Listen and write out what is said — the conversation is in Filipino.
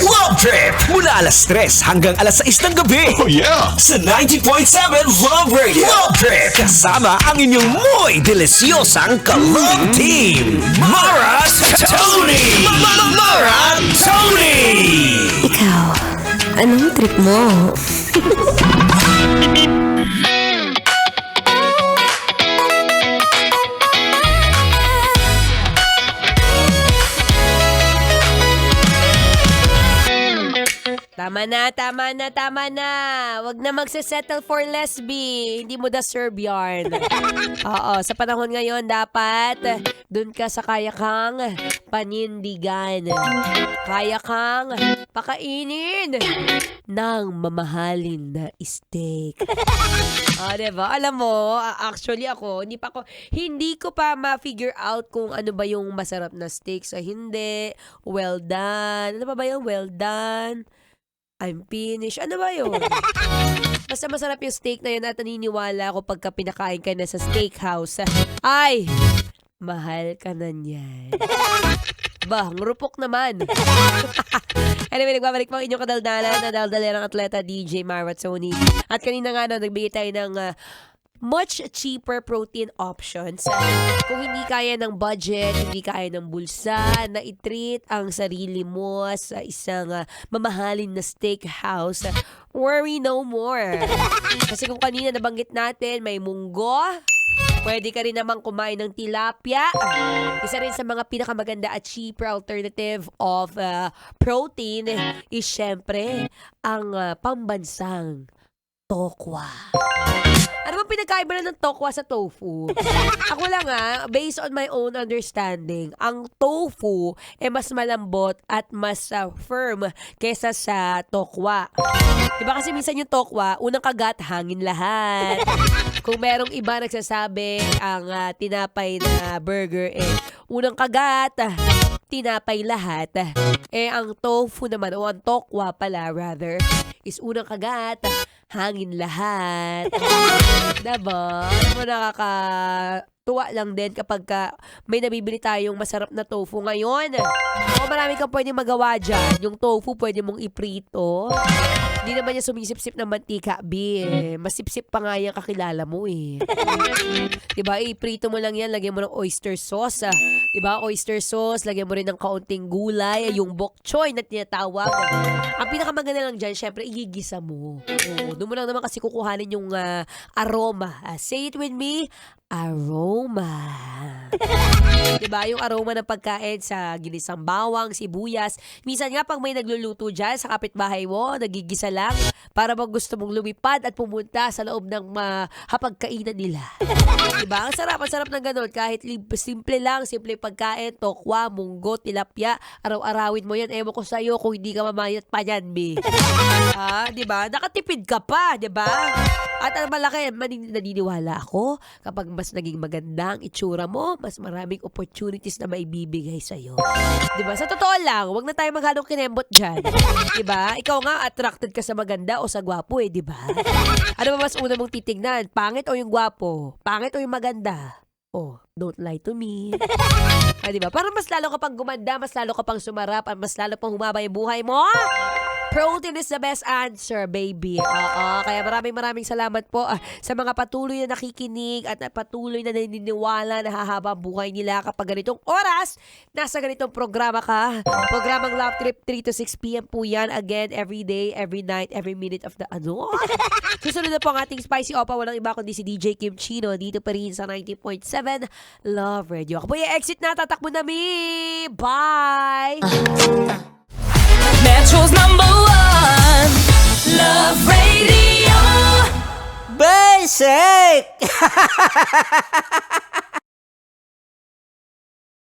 Love Trip! Mula alas 3 hanggang alas 6 ng gabi. Oh yeah! Sa 90.7 Love Radio. Love Trip! Kasama ang inyong muy delisyosang ka-love team. Mara's Tony! Mara Tony! Ikaw, anong trip mo? Tama na, tama na, tama na. Wag na magsasettle for lesbi. Hindi mo deserve yarn. Oo, sa panahon ngayon, dapat dun ka sa kaya kang panindigan. Kaya kang pakainin ng mamahalin na steak. Diba? Alam mo, actually ako, hindi ko pa ma-figure out kung ano ba yung masarap na steak sa hindi. Well done. Ano ba yung well done? I'm finished. Ano ba yun? Basta masarap yung steak na yun at naniniwala ako pagka pinakain ka na sa steakhouse. Ay! Mahal ka na niyan. Bah, ngurupok naman. Anyway, nagbabalik po ang inyong kadaldalan na daldalerang atleta DJ Mara Tony. At kanina nga nagbigay tayo ng much cheaper protein options. Kung hindi kaya ng budget, hindi kaya ng bulsa, na i-treat ang sarili mo sa isang mamahalin na steakhouse, worry no more. Kasi kung kanina nabanggit natin, may munggo, pwede ka rin namang kumain ng tilapia. Isa rin sa mga pinakamaganda at cheaper alternative of protein is syempre ang pambansang tokwa. Ano bang pinagkaiba na ng tokwa sa tofu? Ako lang based on my own understanding, ang tofu mas malambot at mas firm kesa sa tokwa. Diba kasi minsan yung tokwa, unang kagat, hangin lahat. Kung merong iba nagsasabi ang tinapay na burger, unang kagat, tinapay lahat. Ang tofu naman, o ang tokwa pala rather, is unang kagat, hangin lahat. Diba? Ano, nakakatuwa lang din kapag may nabibili tayong masarap na tofu ngayon. O marami kang pwedeng magawa dyan. Yung tofu pwede mong iprito. Hindi naman niya sumisip-sip ng mantika, Masip-sip pa nga yung kakilala mo, Diba? Iprito mo lang yan, lagyan mo ng oyster sauce. Diba? Oyster sauce, lagyan mo rin ng kaunting gulay, yung bok choy na tinatawag. Ang pinakamaganda lang dyan, syempre, igigisa mo. Doon mo lang naman kasi kukuhanin yung aroma. Say it with me, aroma. Diba? Yung aroma ng pagkain sa ginisang bawang, sibuyas. Minsan nga pag may nagluluto dyan sa kapitbahay mo, nagigisa lang para pag gusto mong lumipad at pumunta sa loob ng hapagkainan nila. Diba? Ang sarap ng ganun. Kahit simple lang, simple pagkain, tokwa, munggo, tilapia, araw-arawin mo yan. Ewan ko sa'yo kung hindi ka mamayat pa yan, diba? Nakatipid ka pa, diba? At ang malaki, naniniwala ako, kapag mas naging maganda ang itsura mo, mas maraming opportunities na maibibigay sa'yo. Diba? Sa totoo lang, wag na tayo maghalong kinembot dyan. Diba? Ikaw nga, attracted ka sa maganda o sa gwapo, diba? Ano ba mas una mong titignan? Pangit o yung gwapo? Pangit o yung maganda? Oh, don't lie to me. Diba? Para mas lalo ka pang gumanda, mas lalo ka pang sumarap, at mas lalo pang humaba yung buhay mo. Protein is the best answer, baby. Kaya maraming salamat po sa mga patuloy na nakikinig at patuloy na naniniwala na hahaba ang buhay nila kapag ganitong oras, nasa ganitong programa ka. Programang Love Trip, 3 to 6 p.m. po yan. Again, every day, every night, every minute of the Susunod na po ang ating Spicy Opa. Walang iba kundi si DJ Kim Chino. Dito pa rin sa 90.7 Love Radio. Ako po yung exit na. Tatakbo na mi. Bye! Metro's #1 Love Radio. Basic!